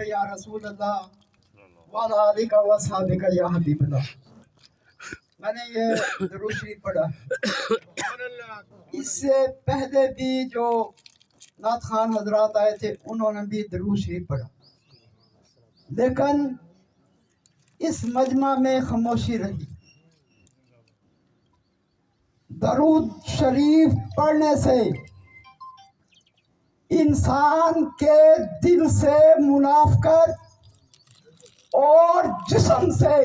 या रसूल अल्लाह वाला आलिका व साबिका या हबीब अल्लाह। मैंने ये दुरूद शरीफ पढ़ा। इससे पहले भी जो नात खान हजरात आए थे उन्होंने भी दुरूद शरीफ पढ़ा, लेकिन इस मजमा में खामोशी रही। दरूद शरीफ पढ़ने से इंसान के दिल से मुनाफकत और जिस्म से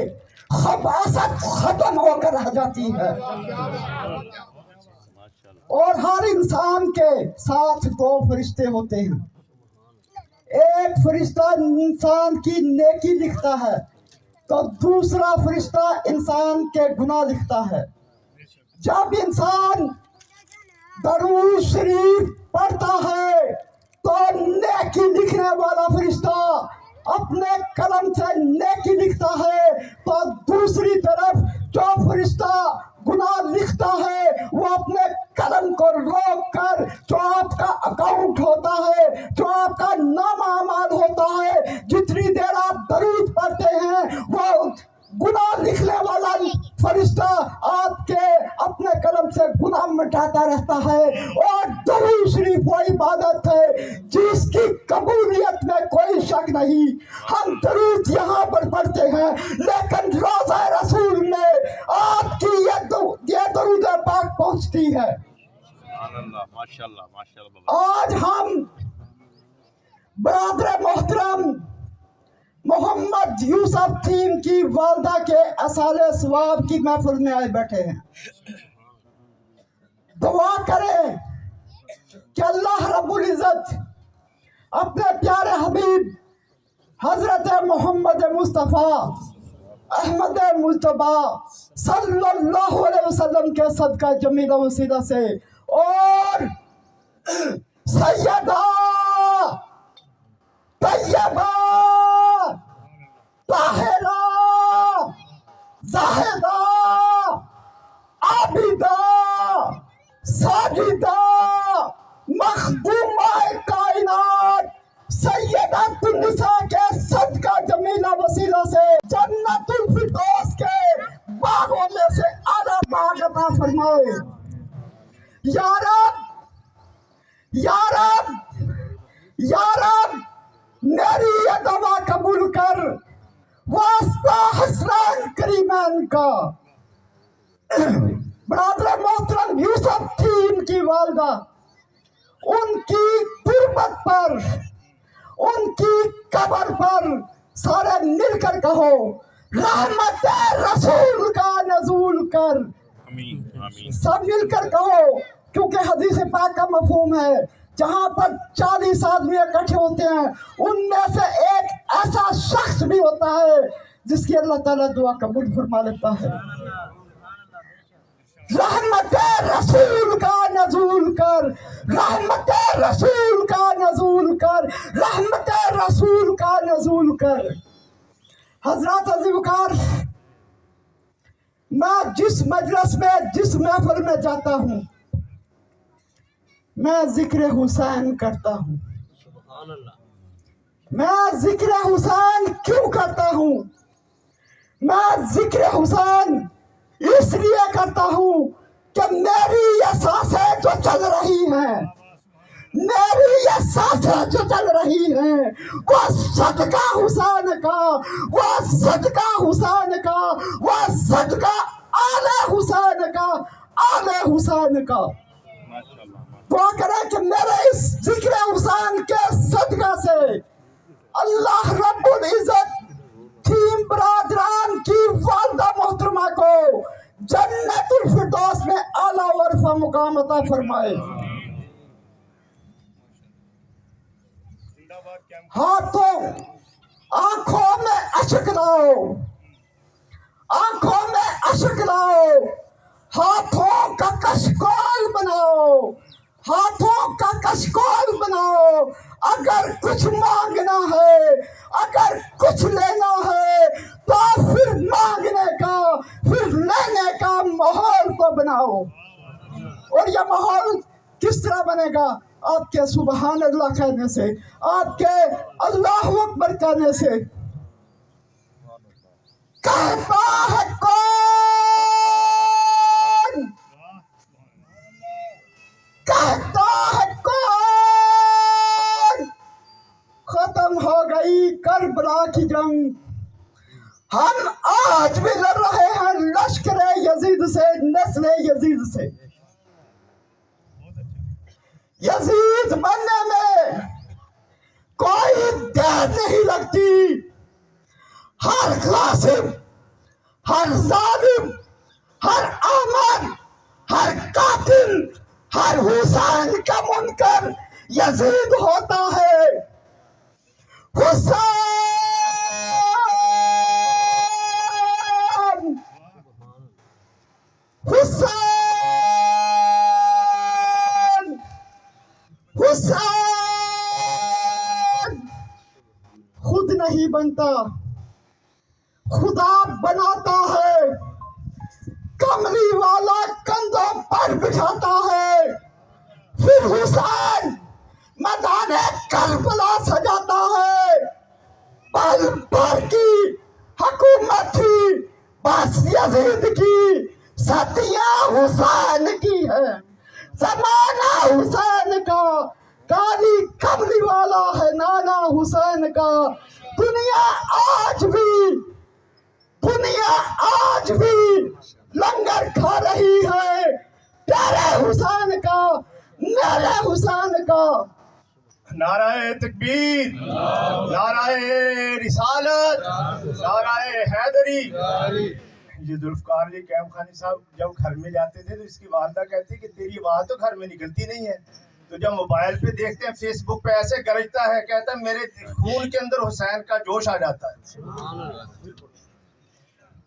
खबासत खत्म होकर रह जाती है, और हर इंसान के साथ दो फरिश्ते होते हैं। एक फरिश्ता इंसान की नेकी लिखता है तो दूसरा फरिश्ता इंसान के गुनाह लिखता है। जब इंसान दरूद शरीफ पढ़ता है तो नेकी लिखने वाला फरिश्ता अपने कलम से नेकी लिखता है, तो दूसरी तरफ जो फरिश्ता गुनाह लिखता है वो अपने कलम को रोक कर जो आपका अकाउंट होता है, जो आपका नामा अमाल होता है, जितनी देर आप दरूद पढ़ते हैं वो गुनाह लिखने वाला फरिश्ता आपके अपने कलम से गुनाह मिटाता रहता है। और दरूद शरीफ वो इबादत है जिसकी कबूलियत में कोई शक नहीं। हम दरूद यहाँ पर पढ़ते हैं, लेकिन रोज़ा रसूल में आपकी ये दरूद पाक पहुँचती है। माशाल्लाह माशाल्लाह। आज हम बरादर मोहतरम मोहम्मद यूसुफ थीम की वालदा के असाले सवाब की महफिल में आए बैठे हैं। दुआ करें कि अल्लाह रब्बुल इज्जत अपने प्यारे हबीब हजरत मोहम्मद मुस्तफ़ा अहमद मुस्तफ़ा सल्लल्लाहु अलैहि वसल्लम के सदका जमीला वसीला से और सैयदा तैयबा ताहिरा ज़ाहिदा आबिदा साजिदा मखदूमा कायनात सैयदतुन निसा के सदका जमीला वसीला से जन्नतुल फिरदौस के बागों में से आला बाग अता फरमाए। या रब या रब या रब मेरी ये दुआ कबूल कर वास्ता हसरैन करीमैन का। बरादर मोहतरम यूसुफ थी इनकी वालदा, उनकी तुरबत पर उनकी कब्र पर सारे मिलकर कहो रहमत रसूल का नज़ूल कर। सब मिलकर कहो, क्योंकि हदीस पाक का मफहूम है जहाँ पर 40 आदमी इकट्ठे होते हैं उनमें से एक ऐसा शख्स भी होता है जिसकी अल्लाह ताला दुआ कबूल फरमा लेता है। रहमत रसूल का नज़ूल कर, रहमत रसूल का नज़ूल कर, रहमत रसूल का नज़ूल कर। हजरत अज़ीज़, मैं जिस मजलिस में जिस महफिल में जाता हूँ मैं जिक्र हुसैन करता हूँ। मैं जिक्र हुसैन क्यों करता हूँ? मैं जिक्र हुसैन इसलिए करता हूँ कि मेरी ये सांसें जो चल रही हैं, मेरी ये सांसें जो चल रही हैं वो सदका हुसैन का, वो सदका हुसैन का, वो सदका आले हुसैन का, आले हुसैन का। दुआ करें कि मेरे इस जिक्र हुसैन के सदका से अल्लाह रब्बुल इज्जत थीम बरादरान की वालदा मोहतरमा को जन्नतुल फिरदौस में आला वरफा मुकाम अता फरमाए। हाथों आंखों में अश्क लाओ, आंखों में अश्क लाओ, हाथों का कशकोल बनाओ, हाथों का कशकोल बनाओ। अगर कुछ मांगना है, अगर कुछ लेना है तो फिर मांगने का, फिर लेने का माहौल को बनाओ। और यह माहौल किस तरह बनेगा? आपके सुबहान अल्लाह कहने से, आपके अल्लाह अकबर कहने से। कहता है कौन, कहता है कौन, खत्म हो गई करबला की जंग, हम आज भी लड़ रहे हैं लश्कर यजीद से, नस्ल यजीद से। यजीद बनने में कोई देर नहीं लगती। हर कासिम, हर जालिम, हर आमर, हर कातिल, हर हुसैन का मुनकर यजीद होता है। हुसैन, हुसैन, हुसैन खुद नहीं बनता, खुदा बनाता है। कमली वाला कंधों पर बिठाता है, फिर हुसैन मैदान करबला सजाता है। पल भर की हुकूमत थी बस यजीद की, सदियां हुसैन की है, जमाना हुसैन का, काली कमली वाला है नाना हुसैन का। दुनिया आज भी लंगर खा रही है तेरे हुसैन का, मेरे हुसैन का। नाराए तकबीर, नाराए रिसालत, नाराए हैदरी। ये जुल्फकार अली कैम खानी साहब जब घर में जाते थे तो इसकी वालदा कहती कि तेरी आवाज तो घर में निकलती नहीं है। तो जब मोबाइल पे देखते हैं, फेसबुक पे ऐसे गरजता है, कहता है मेरे खून के अंदर हुसैन का जोश आ जाता है।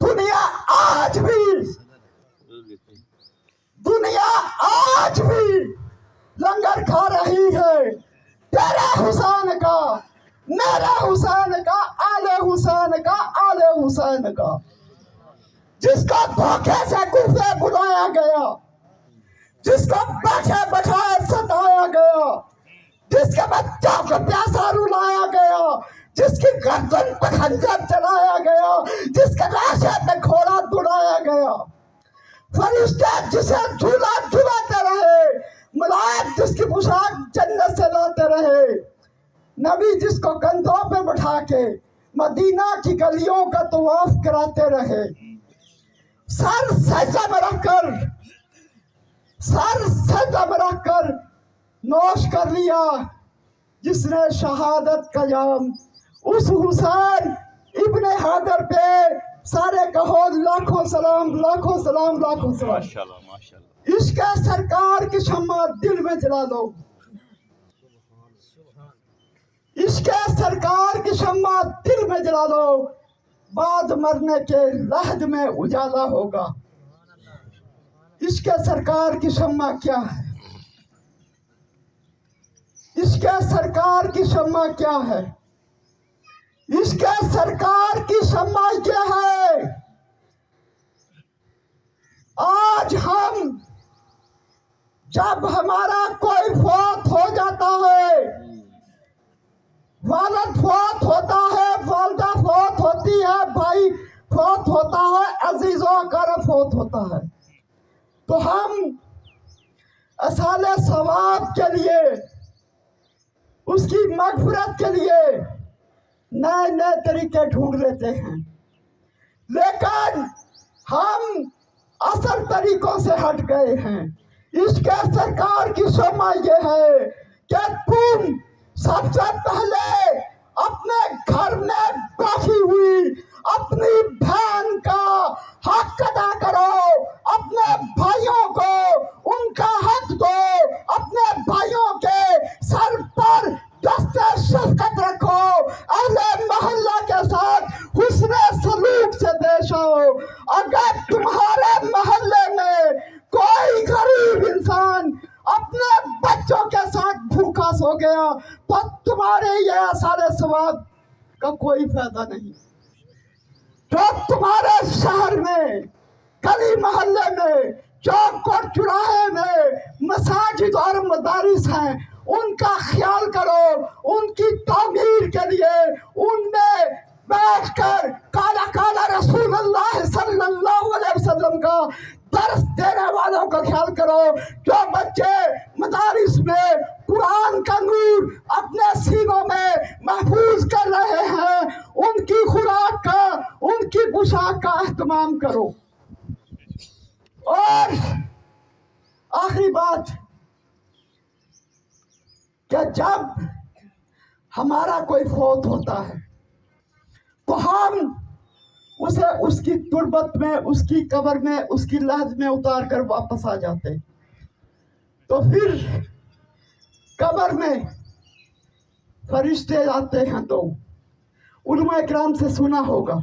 दुनिया आज भी लंगर खा रही है तेरे हुसैन का, मेरे हुसैन का, आले हुसैन का, आले हुसैन का। जिसको धोखे से गुफे बुलाया गया, जिसको बैठे बैठाए सताया गया, जिसके बच्चों को प्यासा रुलाया गया, जिसकी गर्दन पर खंजर चलाया गया, जिसके लाशे पे घोड़ा दुड़ाया गया, फरिश्ते जिसे झूला झुलाते रहे, मलाइक जिसकी पोशाक जन्नत से लाते रहे, नबी जिसको कंधों पे बैठा के मदीना की गलियों का तवाफ कराते रहे, सर सजदा में रखकर नोश कर लिया जिसने शहादत का जाम। उस हुसैन इब्ने हैदर पे सारे कहो लाखों सलाम, लाखों सलाम, लाखों सलाम। माशाल्लाह माशाल्लाह। इश्क सरकार की शम्मा दिल में जला लो, इश्क सरकार की शम्मा दिल में जला लो, बाद मरने के लहद में उजाला होगा। इश्क सरकार की शम्मा क्या है? इश्क सरकार की शम्मा क्या है? इश्क सरकार की शम्मा क्या है? आज हम जब हमारा कोई फौत हो जाता है, वालिद फौत होता है, वालिदा फौत होती है, भाई फौत होता है, अजीजों का फौत होता है, तो हम असाले सवाब के लिए, उसकी मगफिरत के लिए नए नए तरीके ढूंढ लेते हैं। लेकिन हम असल तरीकों से हट गए हैं। इसके सरकार की शम्मा ये है कि तुम सबसे पहले अपने घर में बैठी हुई अपनी बहन का हक अदा करो, अपने भाइयों को उनका हक दो, अपने भाइयों के सर पर दस्ते शफकत रखो, अहले मोहल्ला के साथ हुस्ने सलूक से पेश आओ। अगर तुम्हारे मोहल्ले में कोई गरीब इंसान अपने बच्चों के साथ भूखा सो गया तो तुम्हारे ये सारे सवाब का कोई फायदा नहीं। जो तुम्हारे शहर में, गली मोहल्ले में, चौक और चौराहे में मसाजिद और मदारिस हैं, उनका ख्याल करो, उनकी तामीर के लिए उनमें बैठकर काला काला रसूलुल्लाह सल्लल्लाहु अलैहि वसल्लम का दर्स देने वालों का ख्याल करो। जो बच्चे मदारिस में कुरान का नूर अपने सीनों में महफूज कर रहे हैं, उनकी खुराक का, उनकी पोशाक का एहतमाम करो। और आखिरी बात कि जब हमारा कोई फौत होता है तो हम उसे उसकी तुरबत में, उसकी कब्र में, उसकी लहद में उतार कर वापस आ जाते। तो फिर कब्र में फरिश्ते आते हैं। तो उलमा इकराम से सुना होगा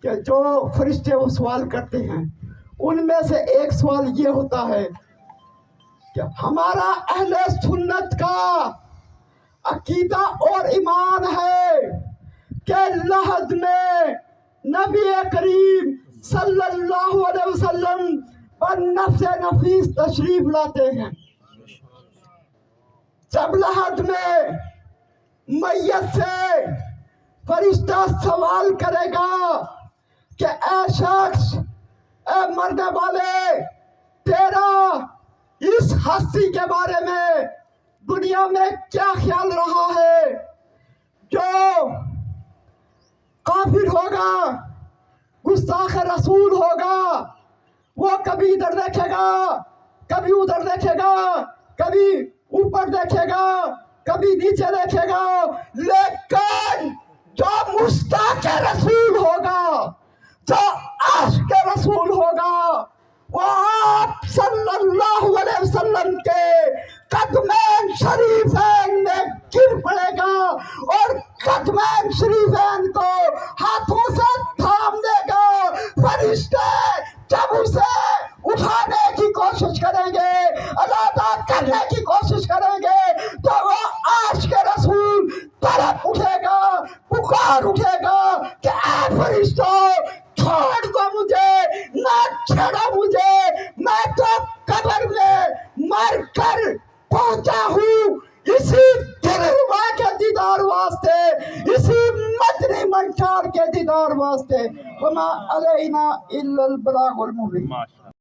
कि जो फरिश्ते वो सवाल करते हैं, उनमें से एक सवाल ये होता है कि हमारा अहले सुन्नत का अकीदा और ईमान है कि लहद में नबी करीम सल्लल्लाहु अलैहि वसल्लम पर नफ्स नफीस तशरीफ लाते हैं। जब लहद में मैयत से फरिश्ता सवाल करेगा कि ऐ शख्स, ऐ मरने वाले, तेरा इस हस्ती के बारे में दुनिया में क्या ख्याल रहा है? जो काफिर होगा, गुस्ताख रसूल होगा, वो कभी इधर देखेगा, कभी उधर देखेगा, कभी ऊपर देखेगा, कभी नीचे देखेगा, लेकिन जो मुस्ताक रसूल होगा, जो आशिक रसूल होगा, वो आप सल्लल्लाहु अलैहि वसल्लम के कदमैन शरीफैन में गिर पड़ेगा और कदमैन शरीफैन को हाथों से थाम देगा। फरिश्ते जब उसे उठाने की कोशिश करेंगे, अलग करने की कोशिश करेंगे, तो वो आशिक रसूल तरफ उठेगा, पुकार उठेगा कि ऐ फरिश्तों, छोड़ दो मुझे, ना छेड़ो मुझे, मैं तो कब्र में मर कर पहुंचा हूँ इसी दिलरुबा के दीदार वास्ते, इसी मदनी मंचार के दीदार वास्ते। वमा अलैना इल्लल बलागुल मुबीन।